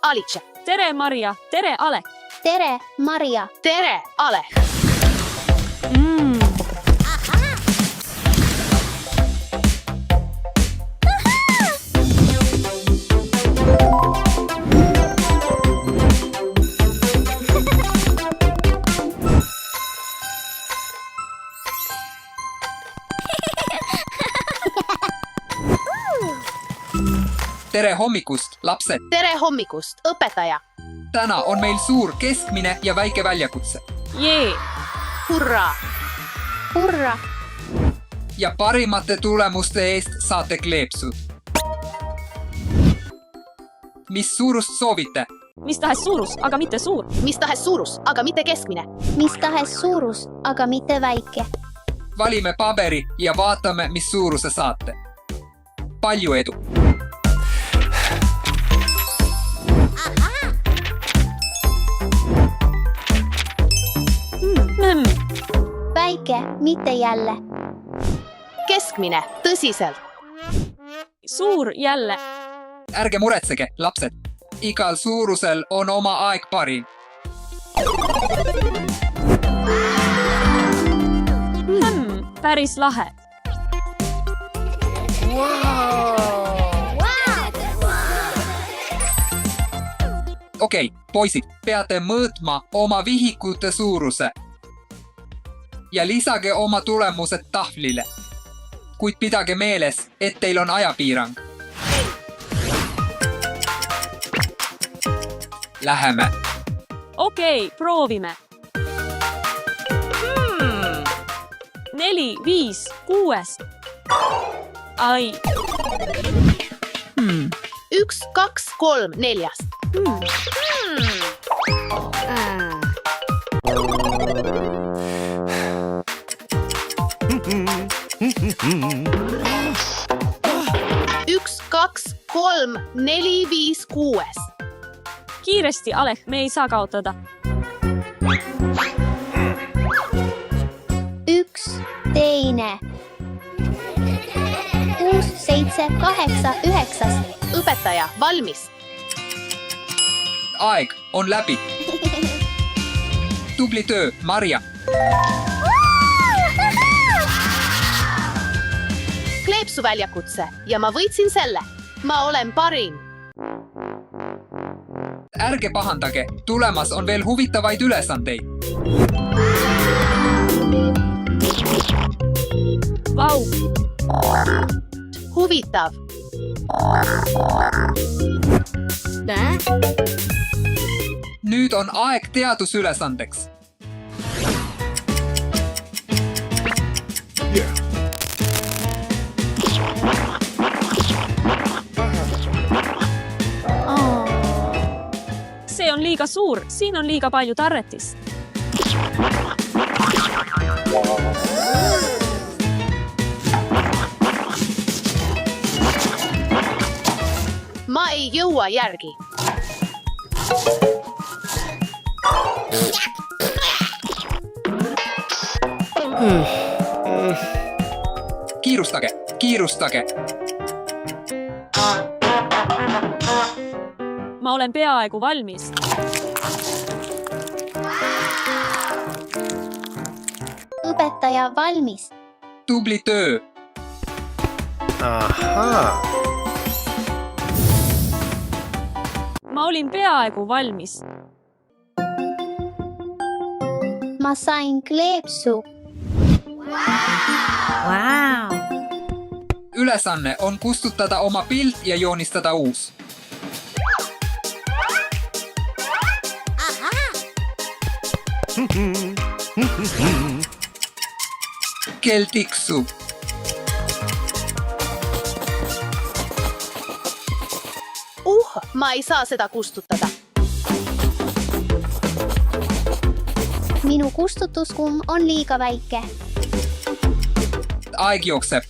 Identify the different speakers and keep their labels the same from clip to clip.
Speaker 1: Alice.
Speaker 2: Tere Maria, tere Alek.
Speaker 3: Tere, Maria.
Speaker 1: Tere, Alek.
Speaker 4: Tere hommikust, lapsed!
Speaker 1: Tere hommikust, õpetaja.
Speaker 4: Täna on meil suur, keskmine ja väike väljakutse.
Speaker 2: Jee,
Speaker 1: Hurraa.
Speaker 3: Hurra.
Speaker 4: Ja parimate tulemuste eest saate kleepsud. Mis suurust soovite?
Speaker 2: mis tahes suurus, aga mitte suur.
Speaker 1: Mis tahes suurus, aga mitte keskmine.
Speaker 3: Mis tahes suurus, aga mitte väike.
Speaker 4: Valime paberi ja vaatame, mis suuruse saate. Palju edu!
Speaker 3: Väike, mitte jälle.
Speaker 1: Keskmine, tõsiselt.
Speaker 2: Suur jälle.
Speaker 4: Ärge muretsege, lapsed! Igal suurusel on oma aeg parim.
Speaker 2: Päris lahe.
Speaker 4: Okei, poisid, peate mõõtma oma vihikute suuruse. Ja lisage oma tulemused tahvlile. Kuid pidage meeles, et teil on ajapiirang. Läheme.
Speaker 2: Okei, proovime. 4, 5, 6. Ai.
Speaker 1: 1, 2, 3, 4. Üks, kaks, kolm, 4, 5, 6.
Speaker 2: Kiiresti, Alek, me ei saa kaotada.
Speaker 3: 1, 2. 6, 7, 8, 9.
Speaker 1: Õpetaja, valmis.
Speaker 4: Aeg on läbi. Tubli töö, Maria.
Speaker 1: Kleepsu väljakutse ja ma võitsin selle. Ma olen parim.
Speaker 4: Ärge pahandage, tulemas on veel huvitavaid ülesandeid.
Speaker 2: Vau.
Speaker 1: Huvitav.
Speaker 4: Nüüd on aeg teadusülesandeks.
Speaker 2: See on liiga suur, siin on liiga palju tarretist.
Speaker 1: Ma ei jõua järgi.
Speaker 4: Kiirustage, kiirustage.
Speaker 2: Ma olen peaaegu valmis.
Speaker 3: Õpetaja, valmis.
Speaker 4: Tubli töö.
Speaker 5: Ahaa.
Speaker 2: Ma olin peaaegu valmis.
Speaker 3: Ma sain kleepsu.
Speaker 4: Ülesanne on kustutada oma pilt ja joonistada uus. Kell tiksub.
Speaker 1: Ma ei saa seda kustutada.
Speaker 3: Minu kustutuskumm on liiga väike.
Speaker 4: Aeg jookseb.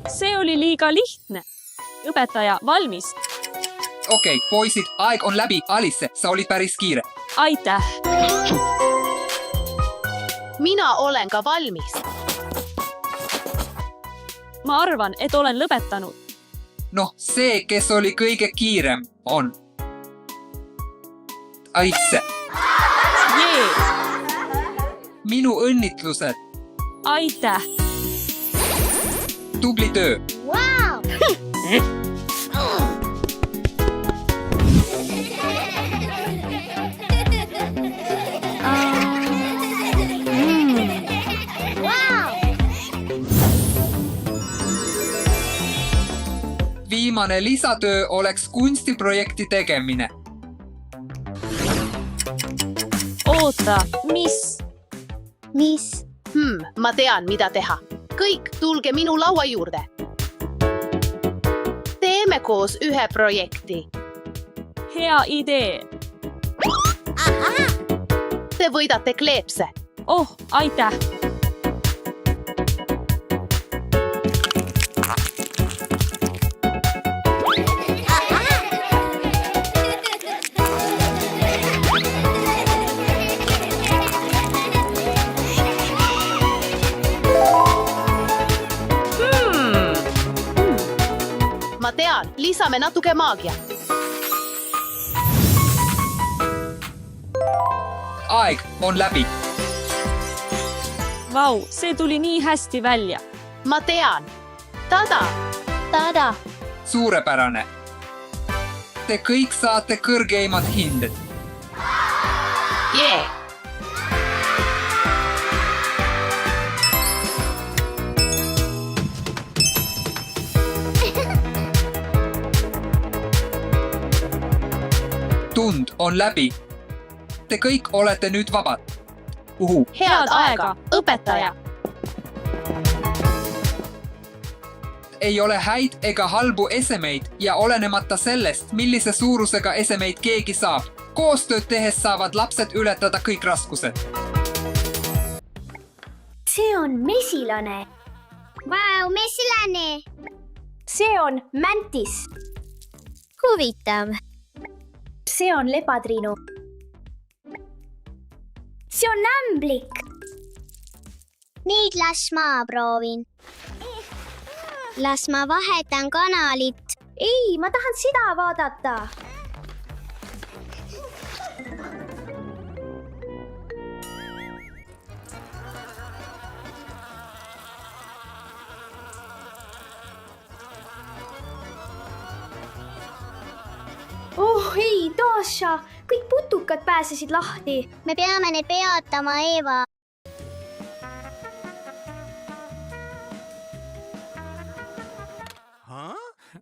Speaker 2: See oli liiga lihtne. Õpetaja, valmis.
Speaker 4: Okei, poisid, aeg on läbi. Alice, sa olid päris kiire.
Speaker 2: Aitäh.
Speaker 1: Mina olen ka valmis.
Speaker 2: ma arvan, et olen lõpetanud.
Speaker 4: Noh, see, kes oli kõige kiirem, on. Aitse,
Speaker 2: Jee,
Speaker 4: minu õnnitlused.
Speaker 2: aitäh.
Speaker 4: Tubli töö.
Speaker 3: Vau!
Speaker 4: Viimane lisatöö oleks kunstiprojekti tegemine.
Speaker 2: oota, mis?
Speaker 3: Mis?
Speaker 1: Ma tean, mida teha. Kõik tulge minu laua juurde. Teeme koos ühe projekti.
Speaker 2: Hea idee.
Speaker 1: Te võidate kleepse.
Speaker 2: Oh, aitäh.
Speaker 1: Ma tean, lisame natuke maagia.
Speaker 4: Aeg on läbi.
Speaker 2: Vau, see tuli nii hästi välja.
Speaker 1: Ma tean. Tada!
Speaker 3: Tada!
Speaker 4: Suurepärane. Te kõik saate kõrgeimad hinded.
Speaker 1: Jee!
Speaker 4: Tund on läbi. Te kõik olete nüüd vabad.
Speaker 1: Head aega, õpetaja!
Speaker 4: Ei ole häid ega halbu esemeid ja olenemata sellest, millise suurusega esemeid keegi saab. Koostööd tehes saavad lapsed ületada kõik raskused.
Speaker 5: See on mesilane.
Speaker 3: Vau, mesilane!
Speaker 5: See on mäntis.
Speaker 3: Huvitav.
Speaker 5: See on lepatriinu. See on ämblik.
Speaker 3: Nüüd las ma proovin. Las ma vahetan kanalit.
Speaker 5: Ei, ma tahan seda vaadata. Oh ei, Dasha, kõik putukad pääsesid lahti.
Speaker 3: Me peame need peatama, Eeva.
Speaker 6: Huh?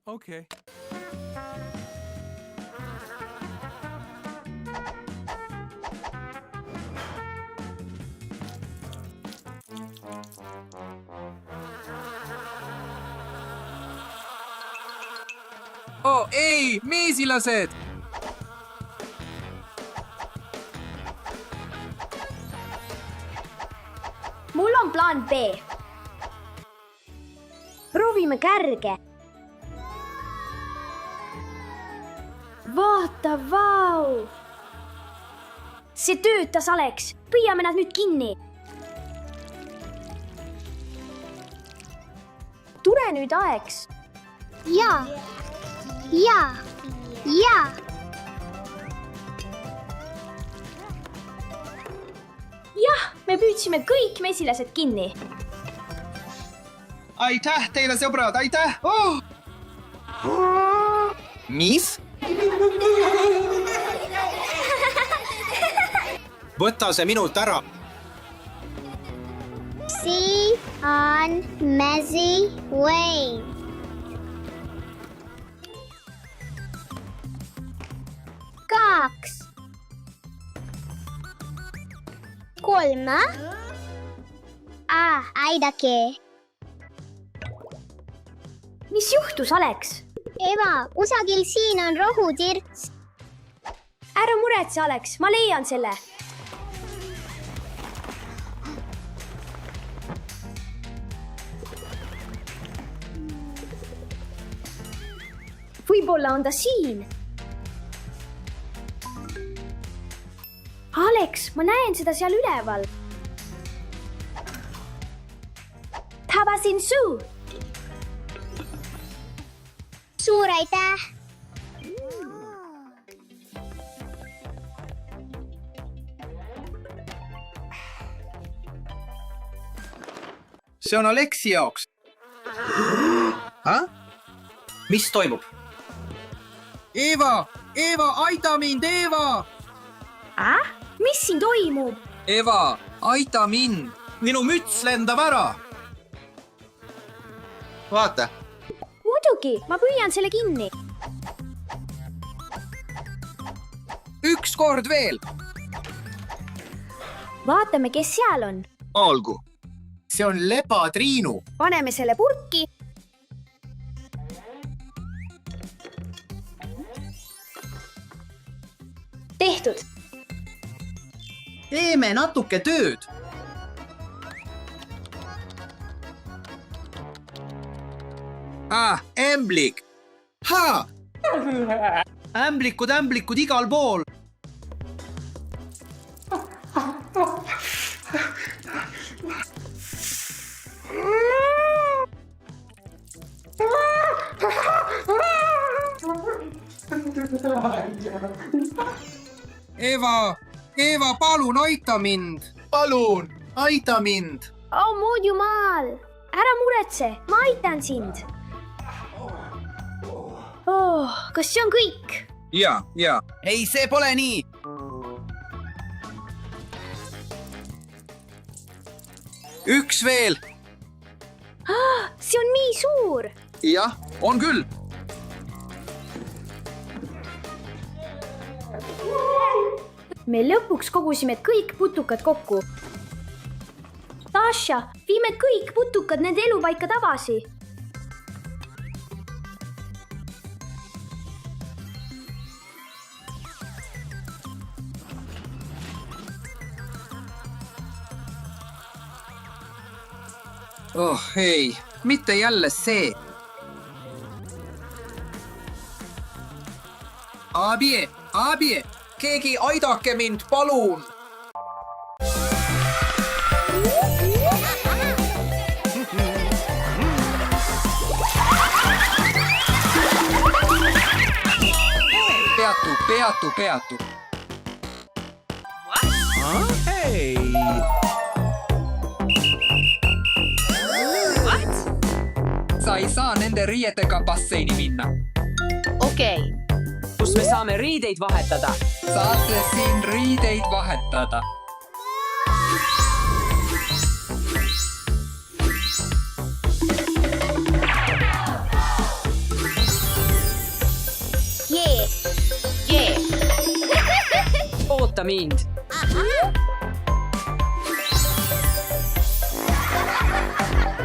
Speaker 6: Okay.
Speaker 7: Oh ei, meesilased!
Speaker 5: Mul on plaan B. Proovime kärge. Vaata, vau! See töötas, Alex. Püüame nad nüüd kinni. Tule nüüd, Alex.
Speaker 3: Ja. Ja. Ja.
Speaker 5: Jah, me püüdsime kõik mesilased kinni.
Speaker 8: Aitäh teile, sõbrad, aitäh! Oh!
Speaker 7: Mis? Võta see minult ära.
Speaker 3: See on messy way. Kaks. Kolm. Aidake.
Speaker 5: Mis juhtus, Alex?
Speaker 3: Eva, kusagil siin on rohutirts.
Speaker 5: Ära muretse, Alex, ma leian selle. Võib-olla on ta siin. Alex, ma näen seda seal üleval. Habasin suu.
Speaker 3: suur aitäh.
Speaker 8: see on Aleksi jaoks.
Speaker 7: mis toimub?
Speaker 8: Eeva, aita mind, Eeva!
Speaker 5: Mis siin toimub?
Speaker 7: Eva, aita mind!
Speaker 8: minu müts lendab ära. vaata.
Speaker 5: Muidugi, ma püüan selle kinni.
Speaker 7: Üks kord veel!
Speaker 5: Vaatame, kes seal on.
Speaker 7: Olgu. See on Leba Triinu.
Speaker 5: Paneme selle purki. Tehtud.
Speaker 8: teeme natuke tööd.
Speaker 7: Ämblik!
Speaker 8: ämblikud igal pool.
Speaker 7: Eva, palun aita mind!
Speaker 8: palun, aita mind.
Speaker 5: Oh muud jumal. Ära muretse, ma aitan sind. Oh, kas see on kõik?
Speaker 7: Ja.
Speaker 8: ei, see pole nii. üks veel.
Speaker 5: See on nii suur.
Speaker 8: jah, on küll.
Speaker 5: Me lõpuks kogusime kõik putukad kokku. Tasha, viime kõik putukad nende elupaika tagasi.
Speaker 7: Oh ei, mitte jälle see. Abi, keegi aidake mind, palun!
Speaker 4: Peatu.
Speaker 8: hei.
Speaker 4: Sa ei saa nende riietega basseini minna.
Speaker 1: Okei.
Speaker 6: Kus me saame riideid vahetada?
Speaker 4: Saate siin riideid vahetada.
Speaker 1: Jee.
Speaker 6: Oota mind.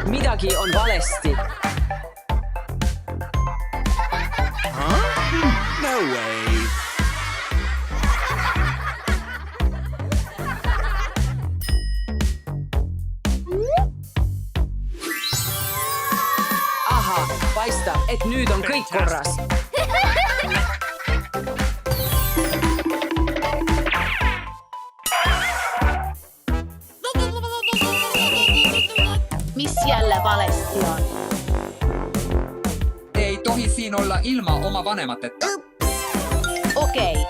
Speaker 6: Midagi on valesti.
Speaker 7: No way!
Speaker 6: Aha, paistab, et nüüd on kõik korras.
Speaker 1: Mis jälle valesti on?
Speaker 4: Ei tohi siin olla ilma oma vanemateta.
Speaker 1: Okei.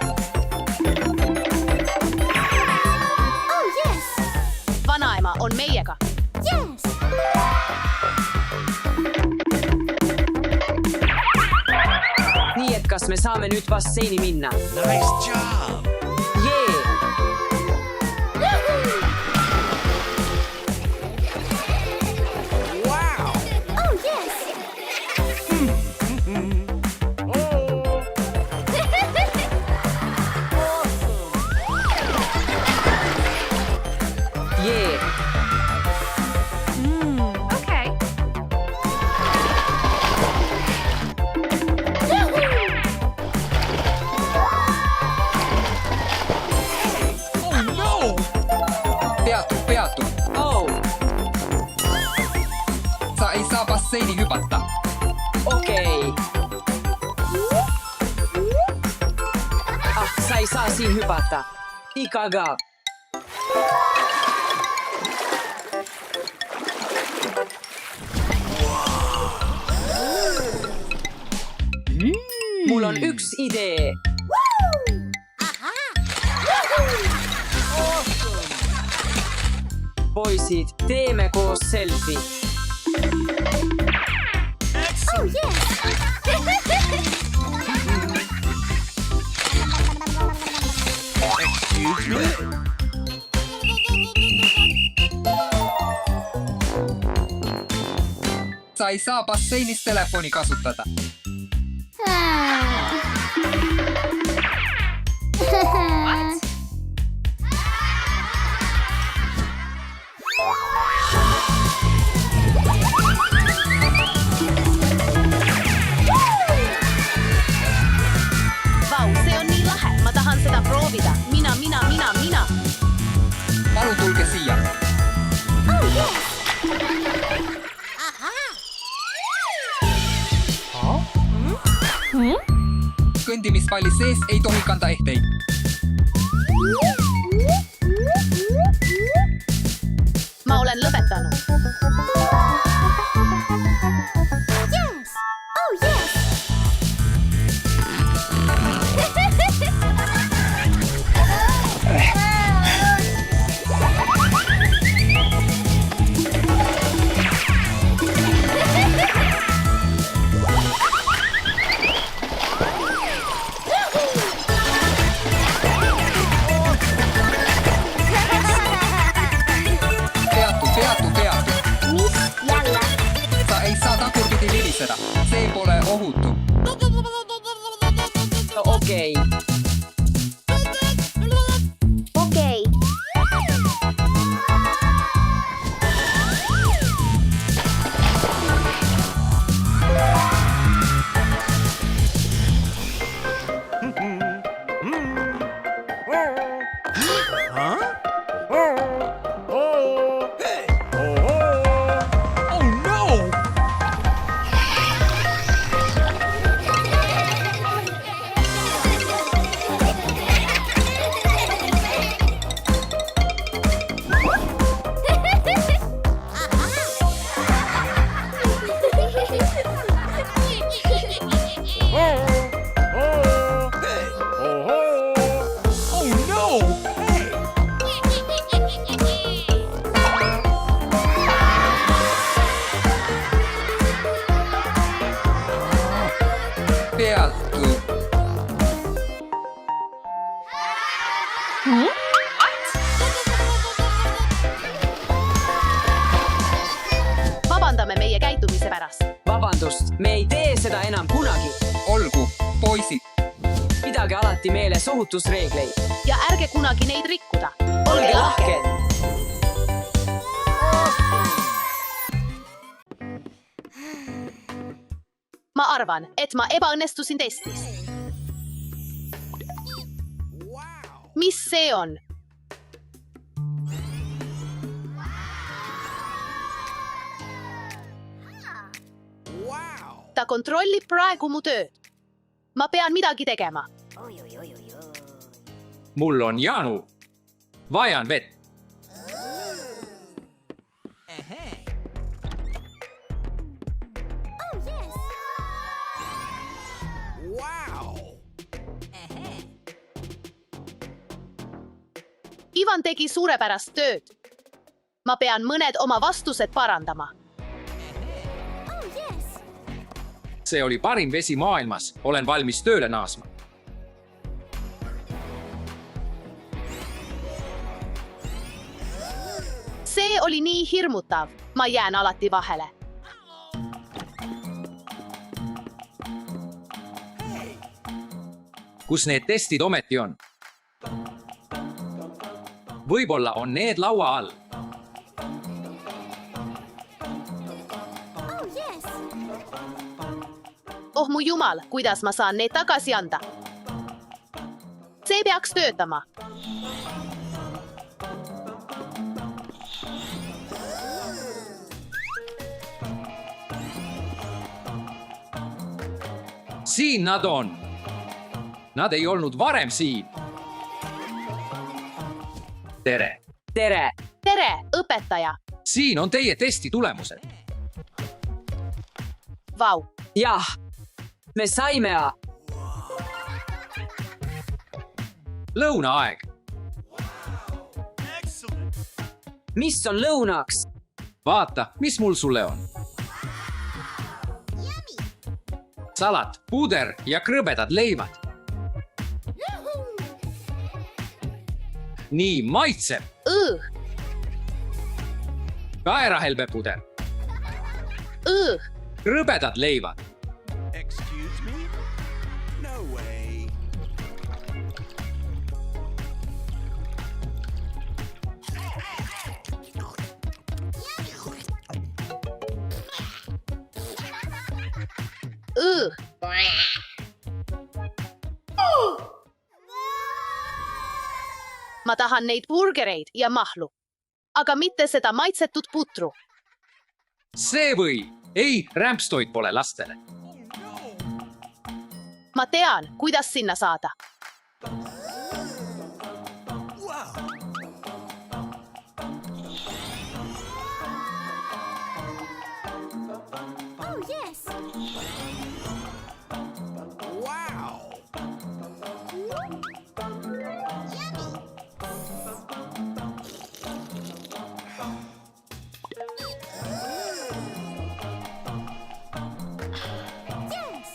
Speaker 3: Oh yes,
Speaker 1: Vanaema on meiega.
Speaker 3: yes.
Speaker 6: Nii, et kas me saame nüüd basseini minna?
Speaker 7: Nice job!
Speaker 6: Jee!
Speaker 3: Oh yes.
Speaker 6: Jee!
Speaker 2: Okei.
Speaker 4: Peatu.
Speaker 6: Oh,
Speaker 4: Sa ei saa basseini hypata.
Speaker 6: okei. Sa ei saa siin hypata. Ikaga. mul on üks idee. Poisid, teeme koos selfie.
Speaker 3: Oh yes.
Speaker 8: Excuse me?
Speaker 4: Sa ei saa basseinis telefoni kasutada.
Speaker 1: Vau, se on niin lahe. Mä tahan sitä proovida. Minä.
Speaker 4: Palun tulge siia.
Speaker 3: Oh yes.
Speaker 4: Kõndimispalli sees ei tohi kanda ehteid.
Speaker 1: Mä olen lõpetanud.
Speaker 3: Yes. Oh yes.
Speaker 4: Peatu.
Speaker 3: Mis jälle?
Speaker 4: Sa ei saa tagurpidi viliseda. See pole ohutu.
Speaker 6: No okei.
Speaker 3: Okei.
Speaker 8: Oh no! Oh no!
Speaker 4: Peatu.
Speaker 1: Vabandame meie käitumise pärast.
Speaker 6: Vabandust, me ei tee seda enam kunagi.
Speaker 4: Olgu, poisid.
Speaker 6: Pidage alati meeles ohutusreegleid.
Speaker 1: Ja ärge kunagi neid rikkuda.
Speaker 6: Olge lahked.
Speaker 1: Ma arvan, et ma ebaõnnestusin testis. Mis see on? Ta kontrollib praegu mu tööd. Ma pean midagi tegema.
Speaker 9: Mul on janu. Vajan vett.
Speaker 3: Oh yes.
Speaker 1: Ivan tegi suurepärast tööd. Ma pean mõned oma vastused parandama.
Speaker 3: Oh yes.
Speaker 9: See oli parim vesi maailmas. Olen valmis tööle naasma.
Speaker 1: See oli nii hirmutav. Ma jään alati vahele.
Speaker 9: Kus need testid ometi on? Võib-olla on need laua all.
Speaker 3: Oh yes.
Speaker 1: Oh mu jumal, kuidas ma saan need tagasi anda? See peaks töötama.
Speaker 9: Siin nad on. Nad ei olnud varem siin. Tere.
Speaker 6: Tere.
Speaker 1: Tere, õpetaja.
Speaker 9: Siin on teie testi tulemused.
Speaker 1: Vau.
Speaker 6: Jah, me saime.
Speaker 9: lõunaaeg.
Speaker 6: mis on lõunaks?
Speaker 9: Vaata, mis mul sulle on. Salat, puder ja krõbedad leivad. Nii maitseb. Kaerahelbepuder. Krõbedad leivad.
Speaker 7: Excuse me? No way.
Speaker 1: Ma tahan neid burgereid ja mahlu, aga mitte seda maitsetut putru.
Speaker 9: See või? Ei, rämpstoit pole lastele.
Speaker 1: Ma tean, kuidas sinna saada.
Speaker 3: Oh, yes.
Speaker 7: Wow.
Speaker 3: Oh, yes.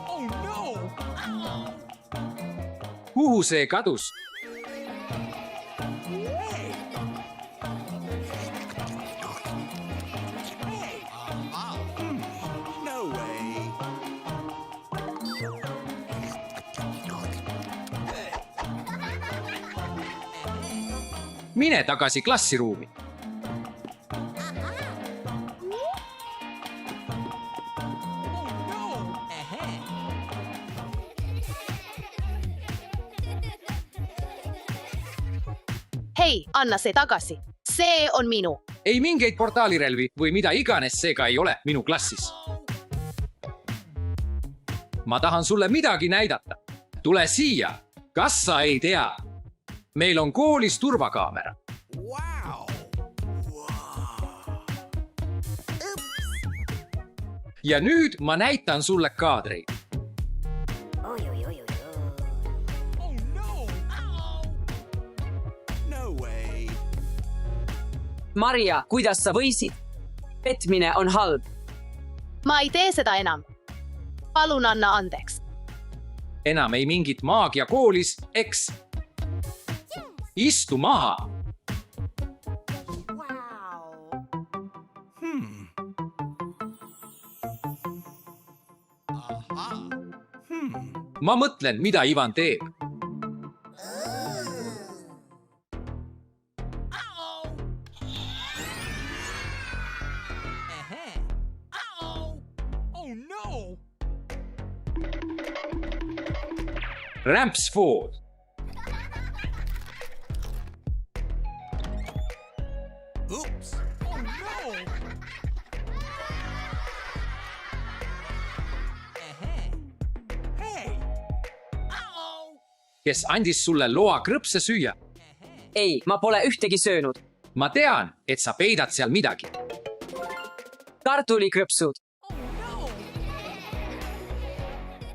Speaker 8: Oh no!
Speaker 9: Kuhu see kadus?
Speaker 7: No way.
Speaker 9: Mine tagasi klassiruumi.
Speaker 1: Hei, anna see tagasi. See on minu.
Speaker 9: Ei mingeid portaalirelvi või mida iganes seega ei ole minu klassis. Ma tahan sulle midagi näidata. Tule siia. Kas sa ei tea? Meil on koolis turvakaamera.
Speaker 7: Wow.
Speaker 9: Ja nüüd ma näitan sulle kaadreid.
Speaker 8: Oh no!
Speaker 7: No way.
Speaker 6: Maria, kuidas sa võisid? Petmine on halb.
Speaker 1: Ma ei tee seda enam. Palun anna andeks.
Speaker 9: Enam ei mingit maagia koolis, eks? Istu maha. Ma mõtlen, mida Ivan teeb.
Speaker 8: Oh no!
Speaker 9: Rämpsfood.
Speaker 7: Oops.
Speaker 8: Oh no! Hey!
Speaker 9: Kes andis sulle loa krõpse süüa?
Speaker 6: Ei, ma pole ühtegi söönud.
Speaker 9: Ma tean, et sa peidad seal midagi.
Speaker 6: Kartulikrõpsud.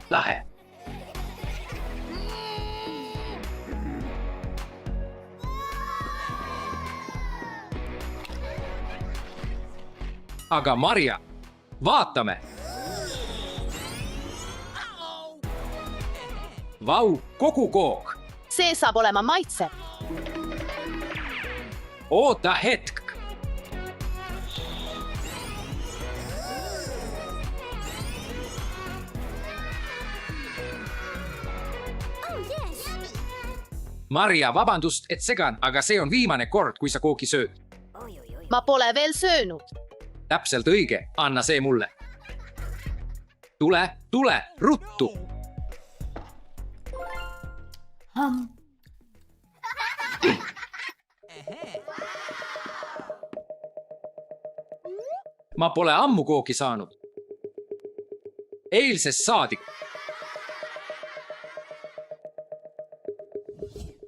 Speaker 9: Lahe. Aga Marja, vaatame. Vau, kogu kook.
Speaker 1: See saab olema maitsev.
Speaker 9: Oota hetk.
Speaker 3: Oh, yes.
Speaker 9: Marja, vabandust, et segan, aga see on viimane kord, kui sa kooki sööd.
Speaker 1: Ma pole veel söönud.
Speaker 9: Täpselt õige, anna see mulle. Tule, ruttu. Ma pole ammu kooki saanud. Eilsest saadik.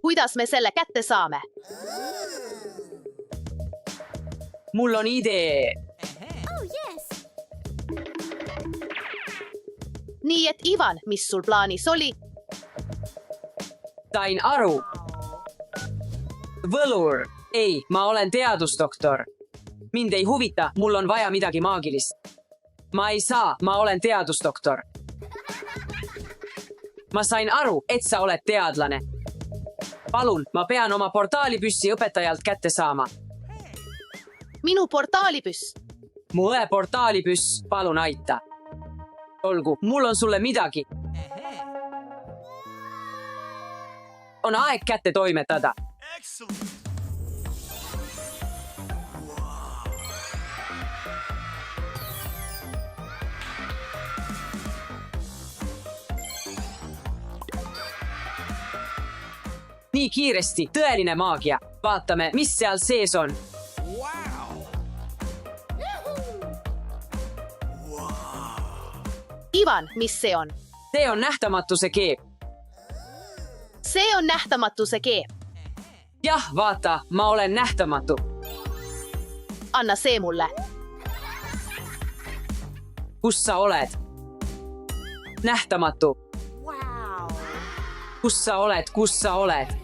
Speaker 1: Kuidas me selle kätte saame?
Speaker 6: mul on idee.
Speaker 3: Oh, yes.
Speaker 1: Nii et Ivan, mis sul plaanis oli?
Speaker 6: Sain aru. Võlur. Ei, ma olen teadusdoktor. Mind ei huvita, mul on vaja midagi maagilist. Ma ei saa, ma olen teadusdoktor. Ma sain aru, et sa oled teadlane. Palun, ma pean oma portaalipüssi õpetajalt kätte saama.
Speaker 1: Minu portaalipüss.
Speaker 6: Mu õe portaalipüss, palun aita. Olgu, mul on sulle midagi. On aeg kätte toimetada.
Speaker 7: Excellent.
Speaker 6: Nii kiiresti, tõeline maagia. Vaatame, mis seal sees on.
Speaker 7: Wow.
Speaker 1: Ivan, mis see on?
Speaker 6: See on nähtamatuse keep.
Speaker 1: See on nähtamatuse keep.
Speaker 6: Jah, vaata, ma olen nähtamatu.
Speaker 1: Anna see mulle.
Speaker 6: Kus sa oled? Nähtamatu.
Speaker 3: Wow.
Speaker 6: Kus sa oled? Kus sa oled?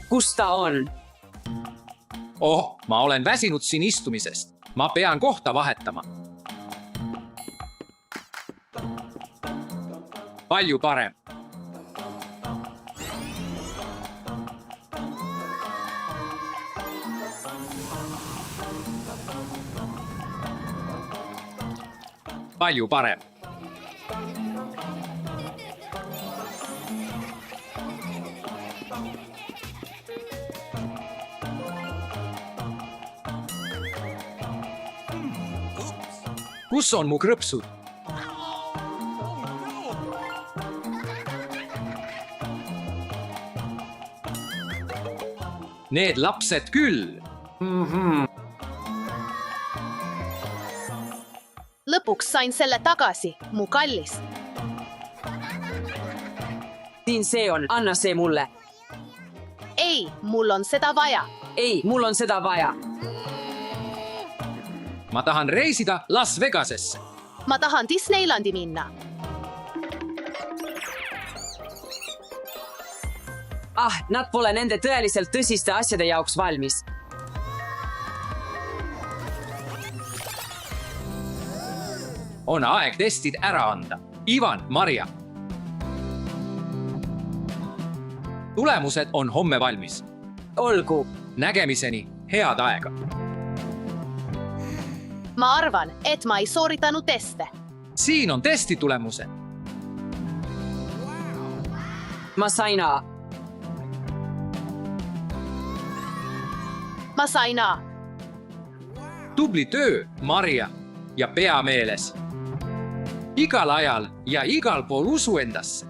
Speaker 6: Kus ta on?
Speaker 9: Oh, ma olen väsinud siin istumisest. Ma pean kohta vahetama. Palju parem. Palju parem. Kus on mu krõpsud? Need lapsed küll.
Speaker 1: Lõpuks sain selle tagasi, mu kallis.
Speaker 6: Siin see on, anna see mulle.
Speaker 1: Ei, mul on seda vaja.
Speaker 6: Ei, mul on seda vaja.
Speaker 9: Ma tahan reisida Las Vegasesse.
Speaker 1: Ma tahan Disneylandi minna.
Speaker 6: Ah, nad pole nende tõeliselt tõsiste asjade jaoks valmis.
Speaker 9: On aeg testid ära anda. Ivan, Marja. Tulemused on homme valmis.
Speaker 6: Olgu.
Speaker 9: Nägemiseni, head aega.
Speaker 1: Ma arvan, et ma ei sooritanud teste.
Speaker 9: Siin on testi tulemused.
Speaker 6: Ma sain A.
Speaker 1: Ma sain A.
Speaker 9: Tubli töö, Marja. Ja pea meeles. Igal ajal ja igal pool usu endasse.